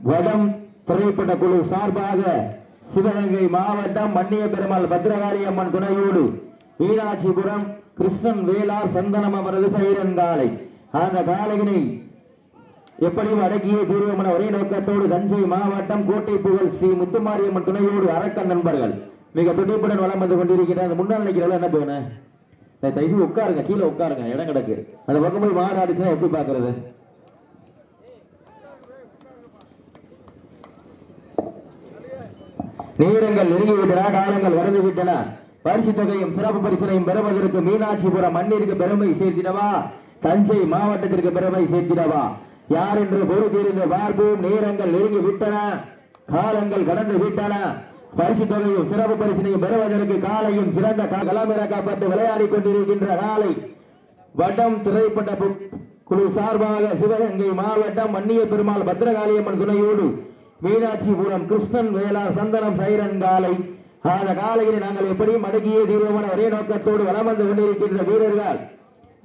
வடம் திரைப்பட குழு சார்பாக சிவகங்கை மாவட்டம் மன்னிய பெருமாள் பத்ரகாளி அம்மன் துணையோடு மீனாட்சிபுரம் கிருஷ்ணன் வேளார் சந்தனம் அவரது சைரன் காலை. அந்த காலையினை எப்படியும் அடக்கிய தீர்வமான ஒரே நோக்கத்தோடு தஞ்சை மாவட்டம் கோட்டை புகழ் ஸ்ரீ முத்துமாரியம்மன் துணையோடு அரக்கன் நண்பர்கள் மிக துடிப்புடன் வளம் வந்து கொண்டிருக்கிறார். அந்த முன்னாள் நினைக்கிறவங்க என்ன போன தயவு உட்காருங்க, கீழே உட்காருங்க, இடம் கிடக்கு. அந்த பக்கம் போய் மாடு ஆடிச்சுன்னா எப்படி பாக்குறது? நேரங்கள் நெருங்கிவிட்டன, காலங்கள் கடந்து விட்டன. பரிசு தொகையும் சிறப்பு பரிசனையும் பெறுவதற்கு மீனாட்சிபுரம் மண்ணிற்கு பெருமை சேர்த்திடவா, தஞ்சை மாவட்டத்திற்கு பெருமை சேர்த்திடவா, யார் என்று பொறுத்திருந்து பார்ப்போம். நேரங்கள் நெருங்கி விட்டன, காலங்கள் கடந்து விட்டன. பரிசு தொகையும் சிறப்பு பரிசனையும் பெறுவதற்கு காலையும் சிறந்த களமிறக்கப்பட்டு விளையாடி கொண்டிருக்கின்ற காலை வட்டம் திரைப்பட குழு சார்பாக சிவகங்கை மாவட்டம் மன்னிய பெருமாள் பத்ரகாளியம்மன் துணையோடு மீனாட்சிபுரம் கிருஷ்ணன் வேளார் சந்தனம் சைரன் காலை. அந்த காலையினை நாங்கள் எப்படியும் அடக்கிய தீர்வமான ஒரே நோக்கத்தோடு வலம் வந்து கொண்டிருக்கின்ற வீரர்கள்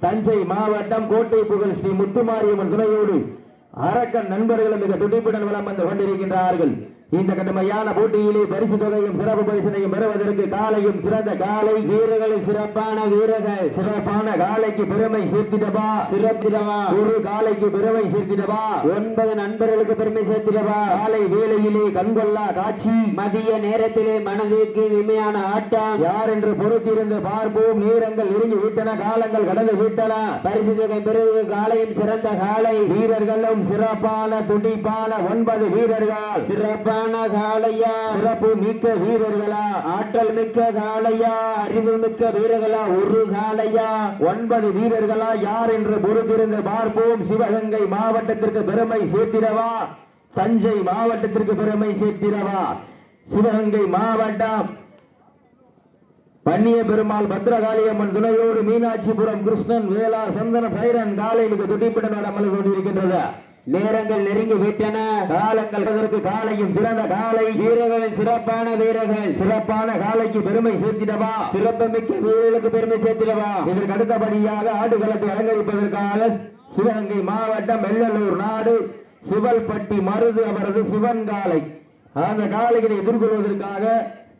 தஞ்சை மாவட்டம் கோட்டை புகழ் ஸ்ரீ முத்துமாரியம்மன் துணையோடு அரக்கன் நண்பர்களும் மிக துடிப்புடன் வலம் வந்து கொண்டிருக்கின்றார்கள். இந்த கடுமையான போட்டியிலே பரிசு தொகையும் சிறப்பு பரிசனையும் பெறுவதற்கு காலையும் சிறந்த காலை வீரர்களை சிறப்பான வீரர்கள் சிறப்பான காலைக்கு பெருமை சேர்த்திடவா, சிறப்பிடவா, ஒரு காலைக்கு பெருமை சேர்த்திடவா, 9 நண்பர்களுக்கு பெருமை சேர்த்திடவா. காலை வேளையிலே கண்கொள்ளா காட்சி, மதிய நேரத்திலே மனதிற்கு இனிமையான ஆட்டம், யார் என்று பொறுத்திருந்து பார்ப்போம். நேரங்கள் நெருங்கி விட்டன, காலங்கள் கடந்து விட்டன. பரிசு தொகை பெறுவது காலையும் சிறந்த காலை வீரர்களும் சிறப்பான துடிப்பான 9 வீரர்கள் சிறப்பான காளையா, சிறப்பு மிக்க வீரர்களா, ஆற்றல் மிக்க காளையா, அறிவு மிக்க வீரர்களா, ஒரு காளையா, 9 வீரர்களா, யார் என்று பொறுத்திருந்து பார்ப்போம். சிவகங்கை மாவட்டத்திற்கு பெருமை சேர்த்திடவா, தஞ்சை மாவட்டத்திற்கு பெருமை சேர்த்திடவா. சிவகங்கை மாவட்டம் மன்னிய பெருமாள் பத்ரகாளியம்மன் துணையோடு மீனாட்சிபுரம் கிருஷ்ணன் வேளார் சந்தன சைரன் காலை மிக துடிப்புடன் அமர்ந்து கொண்டிருக்கின்றது. நேரங்கள் நெருங்கி விட்டன, காலங்கள் அதற்கு காலையும் சிறந்த காலை வீரர்களின் சிறப்பான வீரர்கள் சிறப்பான காலைக்கு பெருமை சேர்த்திடவா, சிறப்பு மிக்க வீரர்களுக்கு பெருமை சேர்த்திடவா. இதற்கு அடுத்தபடியாக ஆடுகளத்தை அலங்கரிப்பதற்காக சிவகங்கை மாவட்டம் வெள்ளலூர் நாடு சிவல்பட்டி மருது அவரது சிவன் காலை. அந்த காலைகளை எதிர்கொள்வதற்காக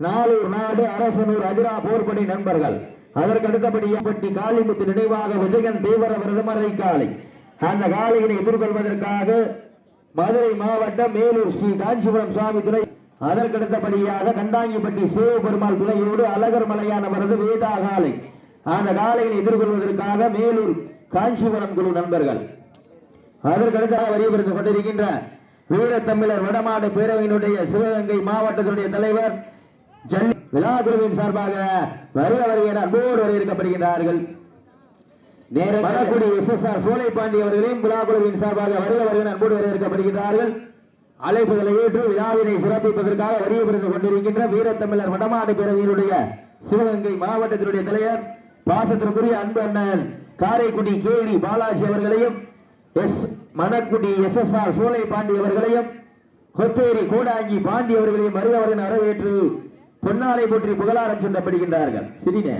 நாளூர் நாடு அரசனூர் அஜிரா போர்படை நண்பர்கள். அதற்கு அடுத்தபடியாப்பட்டி காளிமுத்து நினைவாக விஜயன் தேவர் அவரது மறை காலை. அந்த காலையினை எதிர்கொள்வதற்காக மதுரை மாவட்டம் மேலூர் ஸ்ரீ காஞ்சிபுரம் சுவாமி துணை. அதற்கடுத்தபடியாக கண்டாங்கிப்பட்டி சிவபெருமாள் துணையோடு அழகர் மலையானவரது வேதா காலை. அந்த காலையினை எதிர்கொள்வதற்காக மேலூர் காஞ்சிபுரம் குழு நண்பர்கள். அதற்கடுத்தாக வரிபெருந்து கொண்டிருக்கின்ற வீரத்தமிழர் வடமாடு பேரவையினுடைய சிவகங்கை மாவட்டத்தினுடைய தலைவர் ஜல்லி விழாக்குழுவின் சார்பாக வருகிற அன்போடு வரவேற்கப்படுகின்றார்கள். வரக்கூடிய SSR சோலைபாண்டி அவர்களையும் விழாக்குழுவின் சார்பாக வருகிற அன்போடு வரவேற்கப்படுகின்றார்கள். அழைப்புகளை ஏற்று விழாவினை சிறப்பிப்பதற்காக வரிபெருந்து கொண்டிருக்கின்ற வீரத்தமிழர் வடமாடு பேரவையினுடைய சிவகங்கை மாவட்டத்தினுடைய தலைவர் பாசத்திற்குரிய அன்பு அண்ணன் காரைக்குடி கேடி பாலாஜி அவர்களையும் மணக்குடி SSR சோலைபாண்டி அவர்களையும் கொத்தேரி கோடாங்கி பாண்டி அவர்களையும் வருகிறவர்கள் வரவேற்று பொன்னாலை போற்றி புகழாரம் சொல்லப்படுகின்றார்கள். சிறினே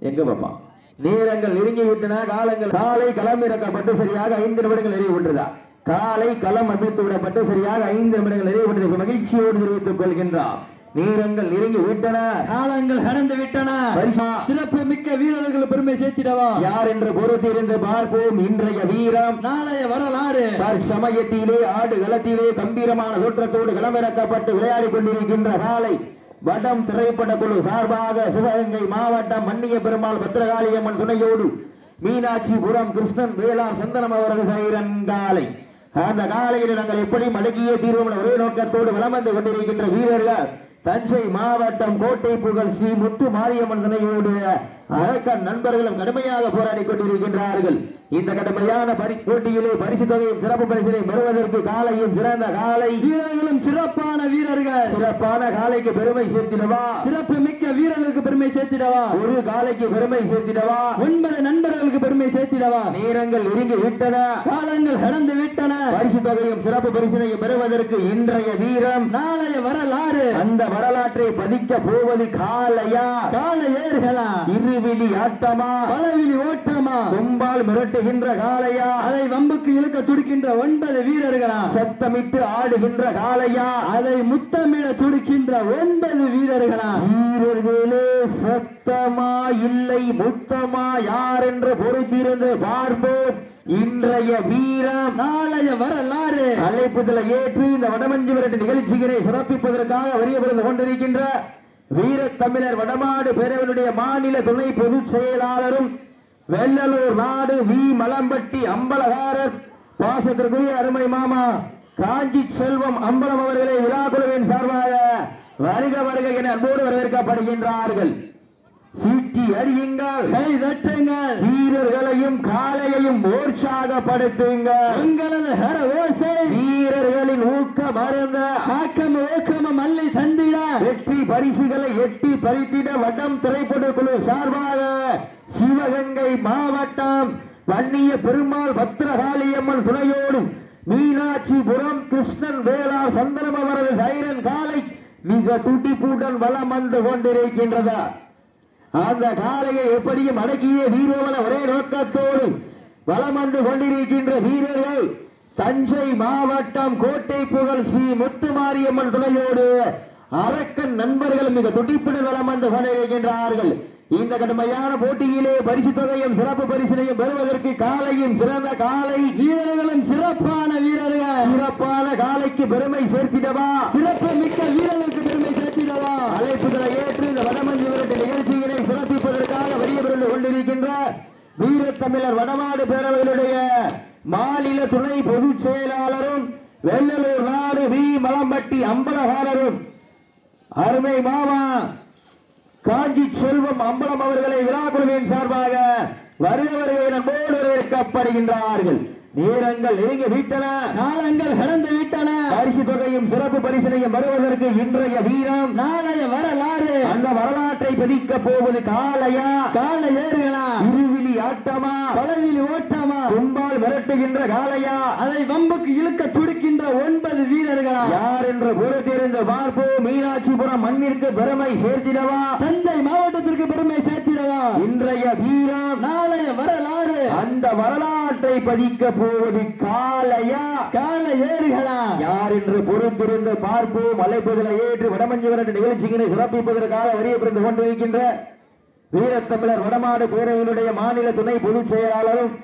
எங்க பாப்பா. நேரங்கள் நெருங்கி விட்டன, காலங்கள் காலை களம் இறக்கப்பட்டு சரியாக 5 நிமிடங்கள் நிறைவுற்றதா. காலை களம் அமைத்து விடப்பட்டு சரியாக 5 நிமிடங்கள் நிறைவுற்றது மகிழ்ச்சியோடு தெரிவித்துக் கொள்கின்றார். நேரங்கள் நெருங்கி விட்டன, காலங்கள் கடந்து விட்டன. சிறப்பு மிக்க வீரர்கள் பெருமை சேர்த்திடவா, யார் என்று பொறுத்திருந்து பார்ப்போம். இன்றைய வீரம் நாளைய வரலாறு. சமயத்திலே ஆடு களத்திலே கம்பீரமான தோற்றத்தோடு களமிறக்கப்பட்டு விளையாடி கொண்டிருக்கின்ற காலை வடம் திரைப்பட குழு சார்பாக சிவகங்கை மாவட்டம் மன்னிய பெருமாள் பத்ரகாளியம்மன் துணையோடு மீனாட்சிபுரம் கிருஷ்ணன் வேளார் சந்தனம் அவரது சைரன் காலை. அந்த காலையில் நாங்கள் எப்படி மலகிய தீர்வு ஒரே நோக்கத்தோடு வலம் வந்து கொண்டிருக்கின்ற வீரர்கள் தஞ்சை மாவட்டம் கோட்டை புகழ் ஸ்ரீ முத்து மாரியம்மன் துணையோடு அரக்கன் நண்பர்களும் கடுமையாக போராடி கொண்டிருக்கின்றார்கள். இந்த கடுமையான போட்டியிலே பரிசு தொகையும் சிறப்பு பரிசினை பெறுவதற்கு காலையும் சிறந்த காலை வீரர்களும் சிறப்பான வீரர்கள் சிறப்பான காலைக்கு பெருமை சேர்த்திடவா, சிறப்பு மிக்க வீரர்களுக்கு பெருமை சேர்த்திடவா, ஒரு காலைக்கு பெருமை சேர்த்திடவா, 9 நண்பர்களுக்கு பெருமை சேர்த்திடவா. நேரங்கள் நெருங்கி விட்டன, காலங்கள் கடந்து விட்டன. பரிசு தொகையும் சிறப்பு பரிசினையும் பெறுவதற்கு இன்றைய வீரம் நாளைய வரலாறு. அந்த வரலாற்றை பதிக்க போவது காலையா காலையர்களா, இரு இருவிழி ஆட்டமா பலவிழி ஓட்டமா கும்பால் மிரட்டுகின்ற காளையா அதை வம்புக்கு இழுக்க துடிக்கின்ற 9 வீரர்களா சத்தமிட்டு ஆடுகின்ற காளையா அதை முத்தமிட துடிக்கின்ற 9 வீரர்களா வீரர்களே சத்தமா இல்லை முத்தமா யார் என்று பொறுத்திருந்து பார்ப்போம் இன்றைய வீரம் நாளைய வரலாறு அழைப்புதலை ஏற்று இந்த வடமஞ்சி விரட்டு நிகழ்ச்சிகளை சிறப்பிப்பதற்காக வரியவிருந்து கொண்டிருக்கின்ற வீர தமிழர் வடமாடு பேரவனுடைய மாநில துணை பொதுச் செயலாளரும் வெள்ளலூர் நாடு வி மலம்பட்டி அம்பலகாரர் பாசத்திற்குரிய அருமை மாமா காஞ்சி செல்வம் அம்பலம் அவர்களை விழாக்குழுவின் சார்பாக வருக வருக என அன்போடு வரவேற்கப்படுகின்றார்கள். சீட்டி அடியுங்கள், கை தட்டுங்கள், வீரர்களையும் காளையையும் உற்சாகப்படுத்துங்கள். உங்களது ஹர ஓசை வீரர்களின் ஊக்க மருந்த ஆக்கம ஓக்கம மல்லை சந்திட வெற்றி பரிசுகளை எட்டி பறித்திட வட்டம் திரைப்பட குழு சார்பாக சிவகங்கை மாவட்டம் வன்னிய பெருமாள் பத்திரகாளியம்மன் துணையோடு மீனாட்சிபுரம் கிருஷ்ணன் வேளா சந்தனம் அவரது சைரன் காலை மிக துடிப்புடன் வலம் வந்து கொண்டிருக்கின்றது. அந்த காலையை எப்படியும் அடக்கிய வீரவன ஒரே நோக்கத்தோடு வலம் வந்து கொண்டிருக்கின்ற வீரர்கள் தஞ்சை மாவட்டம் கோட்டை புகழ் ஸ்ரீ முத்துமாரியம்மன் துணையோடு அரக்கன் நண்பர்கள் மிக துடிப்புடன் வலம் வந்து கொண்டிருக்கின்றார்கள். இந்த கடுமையான போட்டியிலே பரிசு தொகையும் சிறப்பு பரிசினையும் பெறுவதற்கு காலையும் சிறந்த காலை வீரர்களும் சிறப்பான வீரர்கள் சிறப்பான காலைக்கு பெருமை சேர்த்திடவா சிறப்பு மிக்க வீரர்களுக்கு பெருமை சேர்த்திடவா அழைப்புகளை ஏற்று இந்த வடமஞ்சி விரட்டு நிகழ்ச்சியினை சிறப்பிப்பதற்காக வரியவிருந்து கொண்டிருக்கின்ற வீர தமிழர் வடமாடு பேரவையினுடைய மாநில துணை பொதுச் செயலாளரும் வெள்ளலூர் நாடு வி மலம்பட்டி அம்பலகாரரும் அருமை மாமா காஞ்சி செல்வம் அம்பலம் அவர்களை விழாக்குழுவின் சார்பாக வருக வருகை நம்போடு வரவேற்கப்படுகின்றார்கள். நேரங்கள் நெருங்கி விட்டன, காலங்கள் கடந்து விட்டன. பரிசு தொகையும் சிறப்பு பரிசினையும் வருவதற்கு இன்றைய வீரம் நாளைய வரலாறு. அந்த வரலாற்றை பதிக்க போவது காளையா காளையர்களா இருவிழி ஆட்டமா பலவிழி ஓட்டமா கும்பால் மிரட்டுகின்ற காளையா அதை வம்புக்கு இழுக்க துடிக்கின்ற 9 வீரர்களா யார் என்று பொறுத்திருந்து பார்ப்போம். மீனாட்சிபுரம் மண்ணிற்கு பெருமை சேர்த்திடவா தஞ்சை மாவட்டத்திற்கு பெருமை சேர்த்திடவா இன்றைய வீரம் நாளைய வரலாறு. அந்த வரலாற்றை பதிக்க போவது காளையா காளையர்களா யார் என்று பொறுத்திருந்து பார்ப்போம். அழைப்புதலை ஏற்று வடமஞ்சி விரட்டு நிகழ்ச்சியினை சிறப்பிப்பதற்காக வரிய பிறந்து கொண்டிருக்கின்ற வீரத்தமிழர் வடமாடு பேரவையினுடைய மாநில துணை பொதுச் செயலாளரும்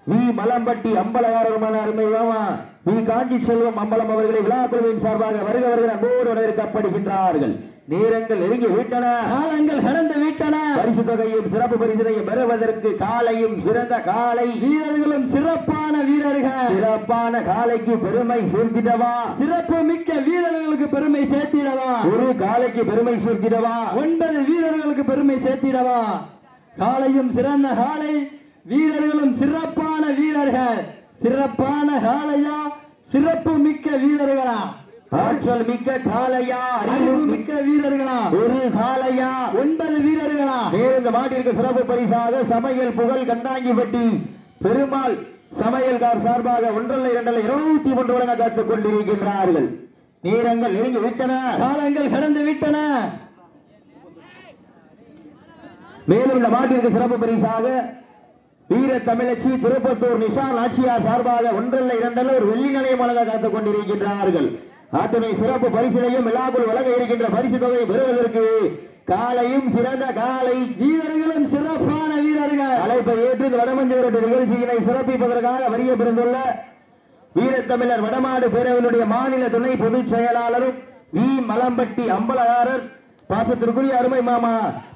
வி மலம்பட்டி அம்பலகாரருமான அருமை மாமா வி காஞ்சி செல்வம் அம்பலம் அவர்களை விழாக்குழுவின் சார்பாக வருக வருகிற அன்போடு வரவேற்கப்படுகின்றார்கள். நேரங்கள் நெருங்கி விட்டன, காலங்கள் கடந்து விட்டன. பரிசு தொகையும் சிறப்பு பரிசினையும் பெறுவதற்கு காலையும் சிறந்த காலை வீரர்களும் சிறப்பான வீரர்கள் சிறப்பான காலைக்கு பெருமை சேர்த்திடவா சிறப்பு மிக்க வீரர்களுக்கு பெருமை சேர்த்திடவா ஒரு காலைக்கு பெருமை சேர்த்திடவா 9 வீரர்களுக்கு பெருமை சேர்த்திடவா. காலையும் சிறந்த காலை வீரர்களும் சிறப்பான வீரர்கள் சிறப்பான காலையா சிறப்பு மிக்க வீரர்களா ஆற்றல் மிக்க காளையா அறிவு மிக்க வீரர்களா ஒரு காளையா 9 வீரர்களா. இந்த மாட்டிற்கு சிறப்பு பரிசாக சமையல் புகழ் கண்டாங்கிப்பட்டி பெருமாள் சமையல்கார் சார்பாக 1 2 201 வழங்க காத்துக் கொண்டிருக்கின்றார்கள். நேரங்கள் நெருங்கி விட்டன, காலங்கள் கடந்து விட்டன. மேலும் இந்த மாட்டிற்கு சிறப்பு பரிசாக வீர தமிழச்சி திருப்பத்தூர் நிஷான் ஆட்சியார் சார்பாக 1 2 ஒரு வெள்ளி நிலையம் வழங்க காத்துக் கொண்டிருக்கின்றார்கள். அத்துணை சிறப்பு பரிசிலையும் விழாக்குள் வழங்க இருக்கின்ற பரிசு தொகையை பெறுவதற்கு காலையும் சிறந்த காலை வீரர்களும் சிறப்பான வீரர்கள் அழைப்பை ஏற்று இந்த வடமஞ்சி விரட்டு நிகழ்ச்சியினை சிறப்பிப்பதற்காக வரிய பிறந்துள்ள வீரத்தமிழர் வடமாடு பேரவையினுடைய மாநில துணை பொதுச் செயலாளரும் வி மலம்பட்டி அம்பலகாரர் பாசத்திற்குரிய அருமை மாமா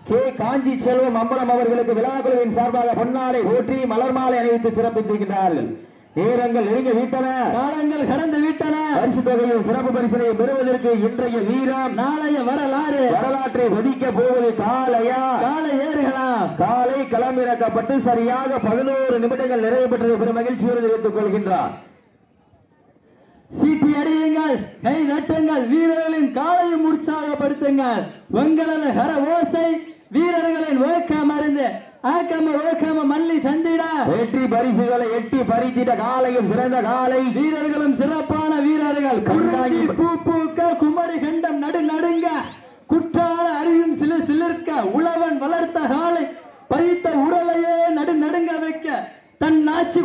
கே காஞ்சி செல்வம் அம்பலம் அவர்களுக்கு விழாக்குழுவின் சார்பாக பொன்னாடை போற்றி மலர் மாலை அணிவித்து சிறப்பித்திருக்கிறார்கள். நேரங்கள் நெருங்கி விட்டன, காலங்கள் கடந்து விட்டன. பரிசு தொகையும் சிறப்பு பரிசினையும் பெறுவதற்கு இன்றைய வீரம் நாளைய வரலாறு வரலாற்றை ஒதுக்க போவது காளையா காளையர்களா காலை களமிறக்கப்பட்டு சரியாக 11 நிமிடங்கள் நிறைவு பெற்றது பெரும் மகிழ்ச்சியோடு தெரிவித்துக் கொள்கின்றார். சீட்டி அடியுங்கள், கை தட்டுங்கள், வீரர்களின் காலையும் உற்சாகப்படுத்துங்கள். உங்களது ஹர ஓசை வீரர்களின் ஓக்கம் அறிந்து ஆக்கம ஓக்கம மல்லி சந்திட வெற்றி பரிசுகளை எட்டி பறித்திட காலையும் சிறந்த காலை வீரர்களும் சிறப்பான வீரர்கள் குருதி பூ பூக்க குமரி கண்டம் நடு நடுங்க குற்றால அறிவும் சிலிர்க்க உழவன் வளர்த்த காலை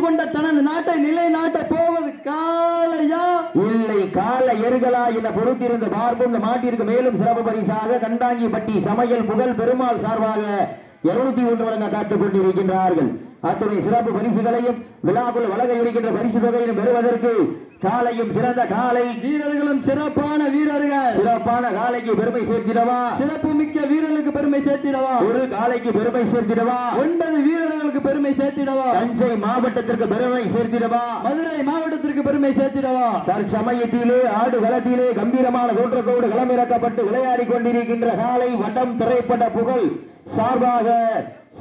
கொண்ட தனது நாட்டை நிலைநாட்ட போவது காளையா இல்லை கால எருகலா என பொறுத்திருந்த பார்ப்போம். இந்த மாட்டிற்கு மேலும் சிறப்பு பரிசாக கண்டாங்கிப்பட்டி சமையல் புகழ் பெருமாள் சார்பாக 201 வழங்க காத்துக் கொண்டிருக்கின்றார்கள். அத்துணை சிறப்பு பரிசுகளையும் விழாக்குள் வழங்க இருக்கின்ற பரிசு தொகையிலும் பெறுவதற்கு காலையும் சிறந்த காலை வீரர்களும் சிறப்பான வீரர்கள் சிறப்பான காலைக்கு பெருமை சேர்த்திடவா, சிறப்பு மிக்க வீரர்களுக்கு பெருமை சேர்த்திடவா, ஒரு காலைக்கு பெருமை சேர்த்திடவா, 9 வீரர்களுக்கு பெருமை சேர்த்திடவா, தஞ்சை மாவட்டத்திற்கு பெருமை சேர்த்திடவா, மதுரை மாவட்டத்திற்கு பெருமை சேர்த்திடவா. தற்சமயத்திலே ஆடு களத்திலே கம்பீரமான தோற்றத்தோடு களமிறக்கப்பட்டு விளையாடி கொண்டிருக்கின்ற காலை வட்டம் திரைப்பட புகழ் சார்பாக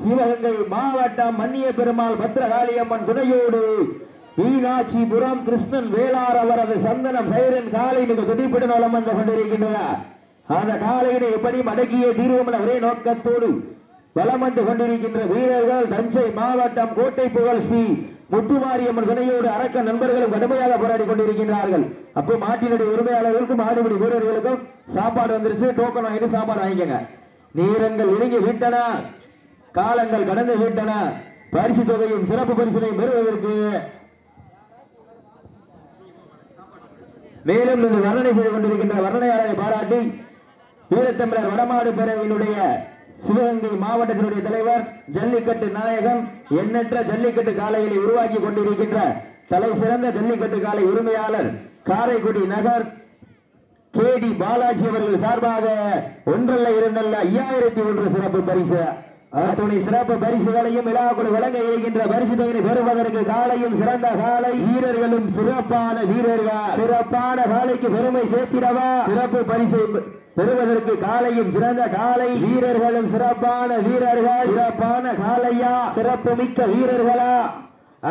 சிவகங்கை மாவட்டம் மன்னிய பெருமாள் பத்ரகாளியம்மன் துணையோடு மீனாட்சிபுரம் கிருஷ்ணன் வேளார் அவரது சந்தனம் சைரன் காலை மிக துடிப்புடன் வலம் வந்து கொண்டிருக்கின்றனர். அந்த காலையினை எப்படி மடக்கிய தீர்வம் என ஒரே நோக்கத்தோடு வலம் வந்து கொண்டிருக்கின்ற வீரர்கள் தஞ்சை மாவட்டம் கோட்டை புகழ் ஸ்ரீ முத்துமாரியம்மன் துணையோடு அரக்க நண்பர்களும் கடுமையாக போராடி கொண்டிருக்கின்றார்கள். அப்போ மாட்டினுடைய உரிமையாளர்களுக்கும் ஆடுபடி வீரர்களுக்கும் சாப்பாடு வந்துருச்சு. டோக்கன் வாங்கிட்டு சாப்பாடு வாங்கிக்கங்க. நேரங்கள் நெருங்கி விட்டன, காலங்கள் கடந்து விட்டன. பரிசு தொகையும் சிறப்பு பரிசினையும் பெறுவதற்கு மேலும் இந்த வர்ணனை செய்து கொண்டிருக்கின்ற வர்ணனையாளரை பாராட்டி வீரத்தமிழர் வடமாடு பேரவையினுடைய சிவகங்கை மாவட்டத்தினுடைய தலைவர் ஜல்லிக்கட்டு நாயகம் எண்ணற்ற ஜல்லிக்கட்டு காளைகளை உருவாக்கி கொண்டிருக்கின்ற தலை சிறந்த ஜல்லிக்கட்டு காளை உரிமையாளர் காரைக்குடி நகர் கேடி பாலாஜி அவர்கள் சார்பாக ஒன்றல்ல இரண்டல்ல 5001 சிறப்பு பரிசு துணை சிறப்பு பரிசுகளையும் விழாக்குழு வழங்க இருக்கின்ற பரிசு தொகையை பெறுவதற்கு காலையும் சிறந்த காலை வீரர்களும் சிறப்பான வீரர்கள் சிறப்பான காலைக்கு பெருமை சேர்த்திடவா, சிறப்பு பரிசை பெறுவதற்கு காலையும் சிறந்த காலை வீரர்களும் சிறப்பான வீரர்கள் சிறப்பான காலையா, சிறப்பு மிக்க வீரர்களா,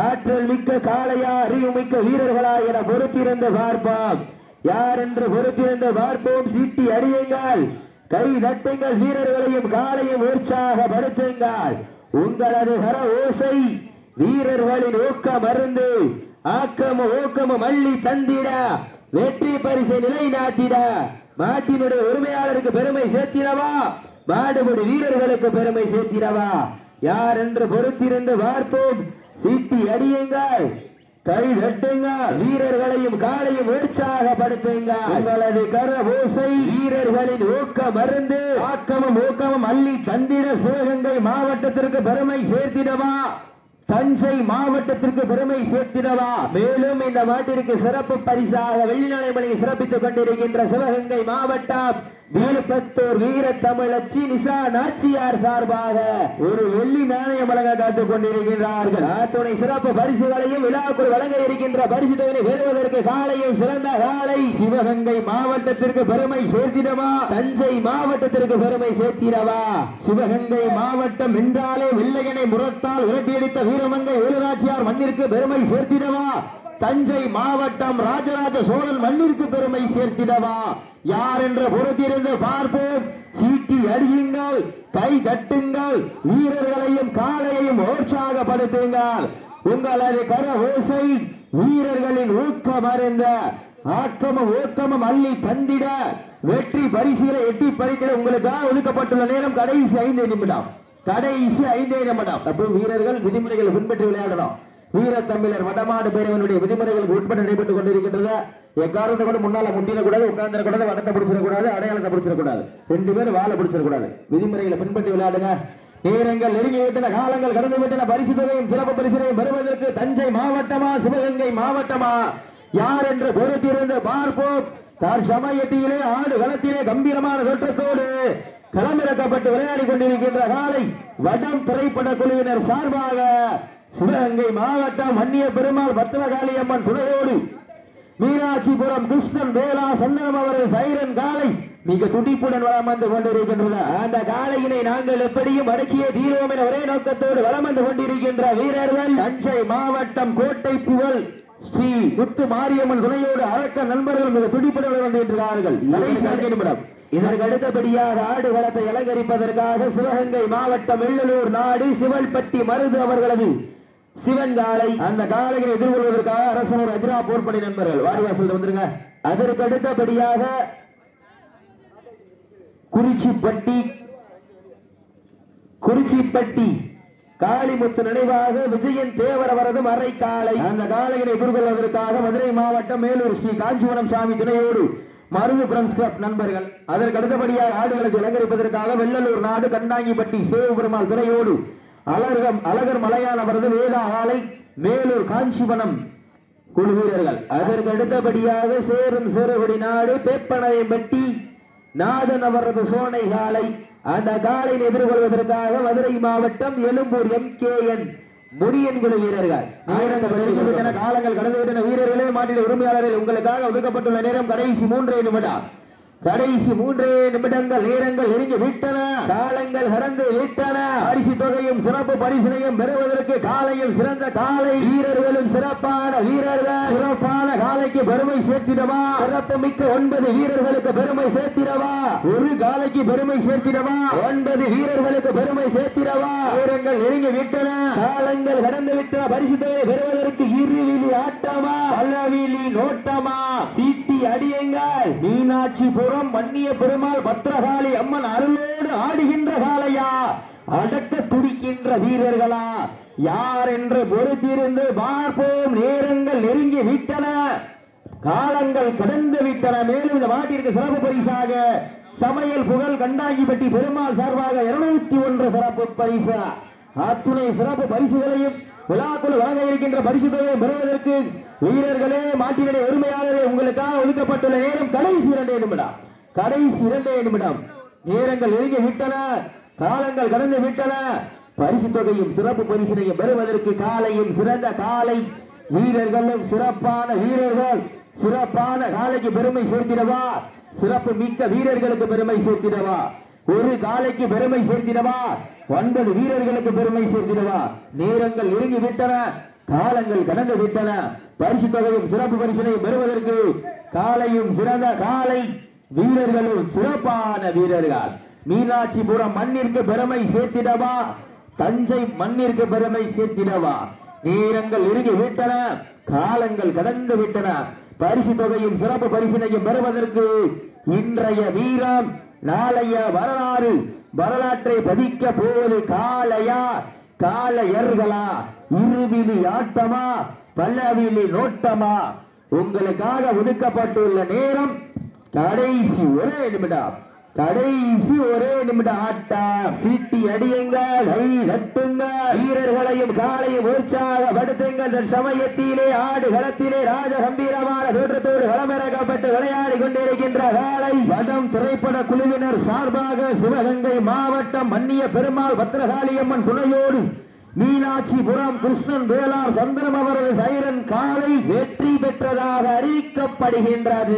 ஆற்றல் மிக்க காளையா, அறிவு மிக்க வீரர்களா என பொறுத்திருந்து பார்ப்போம். யார் என்று பொறுத்திருந்து பார்ப்போம். சீட்டி அடியுங்கள், கை தட்டுங்கள், வீரர்களையும் காலையும் உற்சாகப்படுத்துங்கள். உங்களது கர ஓசை வீரர்களின் ஊக்கம் மருந்து ஆக்கமும் ஊக்கமும் அள்ளி தந்திட வெற்றி பரிசை நிலைநாட்டிட மாட்டினுடைய உரிமையாளருக்கு பெருமை சேர்த்திடவா, மாடுபடி வீரர்களுக்கு பெருமை சேர்த்திடவா. யார் என்று பொறுத்திருந்து பார்ப்போம். சீட்டி அடியுங்கள், கை தட்டுங்கள், வீரர்களையும் காலையும் உற்சாகப்படுத்துங்கள். உங்களது கர ஓசை வீரர்களின் ஊக்கம் மருந்து ஆக்கமும் ஊக்கமும் அள்ளி தந்திட சிவகங்கை மாவட்டத்திற்கு பெருமை சேர்த்திடவா, தஞ்சை மாவட்டத்திற்கு பெருமை சேர்த்திடவா. மேலும் இந்த மாட்டிற்கு சிறப்பு பரிசாக வெள்ளிநாளை சிறப்பித்துக் கொண்டிருக்கின்ற சிவகங்கை மாவட்டம் வீரபத்தூர் வீர தமிழச்சி நிசா நாச்சியார் சார்பாக ஒரு வெள்ளி நாணயம் வழங்க காத்துக் கொண்டிருக்கின்றார்கள். அத்துணை சிறப்பு பரிசுகளையும் விழாக்குள் வழங்க இருக்கின்ற பரிசு தொகையை பெறுவதற்கு காலையும் சிறந்த காலை சிவகங்கை மாவட்டத்திற்கு பெருமை சேர்த்திடவா, தஞ்சை மாவட்டத்திற்கு பெருமை சேர்த்திடவா. சிவகங்கை மாவட்டம் என்றாலே வெள்ளையனை முரத்தால் விரட்டியடித்த வீரமங்கை ஊராட்சியார் மண்ணிற்கு பெருமை சேர்த்திடவா, தஞ்சை மாவட்டம் ராஜராஜ சோழன் மண்ணிற்கு பெருமை சேர்த்திடவா. யார் என்ற பொறுத்திருந்து பார்ப்போம். சீட்டி அடியுங்கள், கை தட்டுங்கள், வீரர்களையும் காளையையும் உற்சாகப்படுத்துங்கள். உங்களது கர ஓசை வீரர்களின் ஊக்கம் அறிந்த ஆக்கமும் ஊக்கமும் அள்ளி தந்திட வெற்றி பரிசுகளை எட்டி பறித்திட உங்களுக்காக ஒதுக்கப்பட்டுள்ள நேரம் கடைசி 5 நிமிடம். கடைசி 5 நிமிடம். அப்போ வீரர்கள் விதிமுறைகளை பின்பற்றி விளையாடணும். வீரத்தமிழர் வடமாடு பேரவனுடைய விதிமுறைகளுக்கு உட்பட்டு நடைபெற்றுக் கொண்டிருக்கின்றது. எக்காரணத்தை கூட முன்னால முட்டிடக்கூடாது, உட்கார்ந்துடக்கூடாது, வடத்தை பிடிச்சிடக்கூடாது, அடையாளத்தை பிடிச்சிடக்கூடாது, 2 பேரும் வாழை பிடிச்சிடக்கூடாது. விதிமுறைகளை பின்பற்றி விளையாடுங்க. நேரங்கள் நெருங்கி விட்டன, காலங்கள் கடந்து விட்டன. பரிசு தொகையும் சிறப்பு பரிசினையும் பெறுவதற்கு தஞ்சை மாவட்டமா சிவகங்கை மாவட்டமா யார் என்று பொறுத்திருந்து பார்ப்போம். தற்சமயத்திலே ஆடு களத்திலே கம்பீரமான தோற்றத்தோடு களமிறக்கப்பட்டு விளையாடி கொண்டிருக்கின்ற காலை வடம் திரைப்பட குழுவினர் சார்பாக சிவகங்கை மாவட்டம் மன்னிய பெருமாள் பத்ரகாளியம்மன் துணையோடு மீனாட்சிபுரம் கிருஷ்ணன் வேளா சந்தனம் அவரது சைரன் காலை மிக துடிப்புடன் வளம் வந்து கொண்டிருக்கின்றன. அந்த காலையினை நாங்கள் எப்படியும் அடக்கிய தீர்வோம் என ஒரே நோக்கத்தோடு வளம் வந்து கொண்டிருக்கின்ற வீரர்கள் தஞ்சை மாவட்டம் கோட்டை புகழ் ஸ்ரீ முத்து மாரியம்மன் துணையோடு அரக்க நண்பர்கள் மிக துடிப்புடன் கொண்டிருக்கிறார்கள். இதற்கு அடுத்தபடியாக ஆடு வளத்தை அலங்கரிப்பதற்காக சிவகங்கை மாவட்டம் வெள்ளலூர் நாடு சிவல்பட்டி மருது அவர்களது சிவன் காலை அந்த காலையை எதிர்கொள்வதற்காக அரசனூர் அஜ்ரா போர்ப்படை நண்பர்கள் வாடிவாசல் வந்துருங்க. அதற்கு அடுத்தபடியாக குறிச்சிப்பட்டி காளிமுத்து நினைவாக விஜயன் தேவர் அவரது மறை காளை. அந்த காளையினை எதிர்கொள்வதற்காக மதுரை மாவட்டம் மேலூர் ஸ்ரீ காஞ்சிபுரம் சாமி துணையோடு மருது பிரண்ட்ஸ் கிளப் நண்பர்கள். அதற்கு அடுத்தபடியாக ஆடுகளுக்கு அலங்கரிப்பதற்காக வெள்ளலூர் நாடு கண்டாங்கிப்பட்டி சிவபெருமாள் துணையோடு அழகர் மலையான் அவரது வேதா ஆலை மேலூர் காஞ்சிபுரம் குழு வீரர்கள். அதற்கு அடுத்தபடியாக சேரும் சிறுகுடி நாடு பேப்பனையம்பட்டி நாதன் அவரது சோனை காலை. அந்த காலையை எதிர்கொள்வதற்காக மதுரை மாவட்டம் எழும்பூர் MKN முடியன் குழு வீரர்கள். காலங்கள் கடந்துவிட்டன. வீரர்களே மாட்டின் உரிமையாளர்கள் உங்களுக்காக ஒதுக்கப்பட்டுள்ள நேரம் கடைசி 3 நிமிடம். கடைசி 3 நிமிடங்கள் நேரங்கள் நெருங்கி விட்டன. காலங்கள் கடந்து விட்டன. பரிசு தொகையும் சிறப்பு பரிசினையும் பெறுவதற்கு காலையும் சிறந்த காலை வீரர்களும் சிறப்பான வீரர்கள். சிறப்பான காலைக்கு பெருமை சேர்த்திடவா? சிறப்பு மிக்க 9 வீரர்களுக்கு பெருமை சேர்த்திடவா? ஒரு காலைக்கு பெருமை சேர்த்திடவா? 9 வீரர்களுக்கு பெருமை சேர்த்திடவா? நேரங்கள் நெருங்கி விட்டன. காலங்கள் கடந்து விட்டன. பரிசு தொகை பெறுவதற்கு இருவிழி ஆட்டமா பல்லவிழி நோட்டமா? சீட்டி அடியுங்கள். மீனாட்சிபுரம் மன்னிய பெருமாள் பத்ரகாளி அம்மன் அருளோடு ஆடுகின்ற காளையா, அடக்க துடிக்கின்ற வீரர்களா, யார் என்று பொறுத்திருந்து பார்ப்போம். நேரங்கள் நெருங்கி விட்டன. காலங்கள் கடந்து விட்டன. மேலும் இந்த மாட்டிற்கு சிறப்பு பரிசாக சமையல் புகழ் கண்டாங்கிப்பட்டி பெருமாள் சார்பாக 201 சிறப்பு பரிசு. அத்துணை சிறப்பு பரிசுகளையும் விழாக்குழு வழங்க இருக்கின்ற பரிசு தொகையை பெறுவதற்கு வீரர்களே மாட்டினுடைய உரிமையாளரே உங்களுக்காக ஒதுக்கப்பட்டுள்ள நேரம் கடைசி 2 நிமிடம். கடைசி 2 நிமிடம். நேரங்கள் நெருங்கி விட்டன. காலங்கள் கடந்து விட்டன. பரிசு தொகையும் சிறப்பு பரிசினையும் பெறுவதற்கு காலையும் சிறந்த காலை வீரர்களும் சிறப்பான வீரர்கள். சிறப்பான காலைக்கு பெருமை சேர்த்திடவா? சிறப்பு மிக்க வீரர்களுக்கு பெருமை சேர்த்திடவா? ஒரு காலைக்கு பெருமை சேர்த்திடவா? 9 வீரர்களுக்கு பெருமை சேர்த்திடவா? நேரங்கள் நெருங்கி விட்டன. காலங்கள் கடந்து விட்டன. பரிசு தொகையும் சிறப்பு பரிசினையும் பெறுவதற்கு காலையும் சிறந்த காலை வீரர்களும் சிறப்பான வீரர்கள். மீனாட்சிபுரம் மண்ணிற்கு பெருமை சேர்த்திடவா? தஞ்சை மண்ணிற்கு பெருமை சேர்த்திடவா? நேரங்கள் நெருங்கி விட்டன. காலங்கள் கடந்து விட்டன. பரிசு தொகையும் சிறப்பு பரிசினையும் பெறுவதற்கு இன்றைய வீரம் நாளைய வரலாறு வரலாற்றை பதிக்க போவது காளையா காளையர்களா? இருவிழி ஆட்டமா பல்லவிழி நோட்டமா? உங்களுக்காக ஒதுக்கப்பட்டுள்ள நேரம் கடைசி 1 நிமிடம். கடைசி 1 நிமிடம் ஆட்டம். சீட்டி அடியுங்கள். கை தட்டுங்கள். வீரர்களையும் காலையும் உற்சாகப்படுத்துங்கள். சமயத்திலே ஆடு களத்திலே ராஜ கம்பீரமான தோற்றத்தோடு களமிறக்கப்பட்டு விளையாடி கொண்டிருக்கின்ற காலை வடம் திரைப்பட குழுவினர் சார்பாக சிவகங்கை மாவட்டம் மன்னிய பெருமாள் பத்ரகாளியம்மன் துணையோடு மீனாட்சிபுரம் கிருஷ்ணன் வேளார் சந்திரம் அவரது சைரன் காலை வெற்றி பெற்றதாக அறிவிக்கப்படுகின்றது.